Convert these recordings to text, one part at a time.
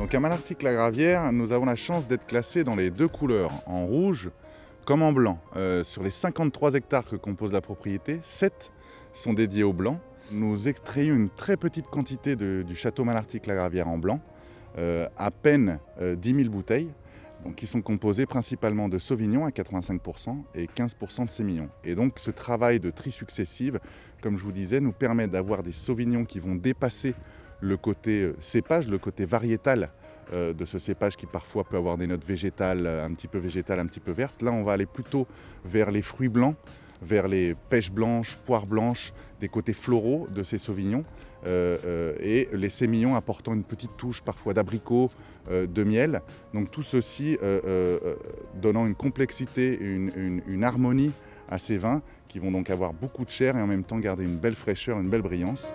Donc à Malartic-la-Gravière, nous avons la chance d'être classés dans les deux couleurs, en rouge comme en blanc. Sur les 53 hectares que compose la propriété, 7 sont dédiés au blanc. Nous extrayons une très petite quantité du château Malartic-la-Gravière en blanc, à peine 10 000 bouteilles, donc, qui sont composées principalement de Sauvignon à 85% et 15% de Sémillon. Et donc ce travail de tri successive, comme je vous disais, nous permet d'avoir des Sauvignons qui vont dépasser le côté cépage, le côté variétal de ce cépage qui parfois peut avoir des notes végétales, un petit peu vertes. Là, on va aller plutôt vers les fruits blancs, vers les pêches blanches, poires blanches, des côtés floraux de ces sauvignons, et les sémillons apportant une petite touche parfois d'abricot, de miel. Donc tout ceci donnant une complexité, une harmonie à ces vins qui vont donc avoir beaucoup de chair et en même temps garder une belle fraîcheur, une belle brillance.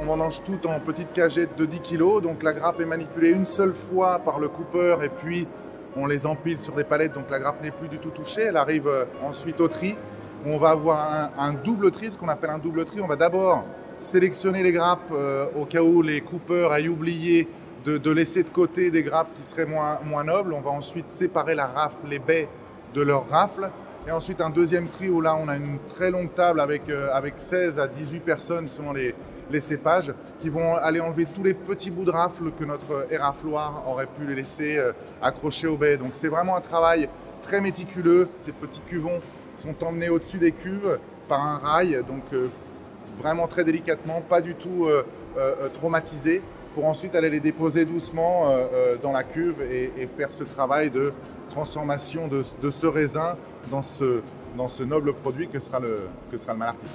On vendange tout en petites cagettes de 10 kg, donc la grappe est manipulée une seule fois par le coupeur et puis on les empile sur des palettes, donc la grappe n'est plus du tout touchée. Elle arrive ensuite au tri, où on va avoir un double tri, ce qu'on appelle un double tri. On va d'abord sélectionner les grappes au cas où les coupeurs aient oublié de laisser de côté des grappes qui seraient moins nobles. On va ensuite séparer la rafle, les baies de leur rafle. Et ensuite un deuxième tri où là on a une très longue table avec 16 à 18 personnes selon les cépages qui vont aller enlever tous les petits bouts de rafle que notre érafloir aurait pu les laisser accrochés aux baies. Donc c'est vraiment un travail très méticuleux. Ces petits cuvons sont emmenés au-dessus des cuves par un rail, donc vraiment très délicatement, pas du tout traumatisés, pour ensuite aller les déposer doucement dans la cuve et faire ce travail de transformation de ce raisin dans ce noble produit que sera le Malartic.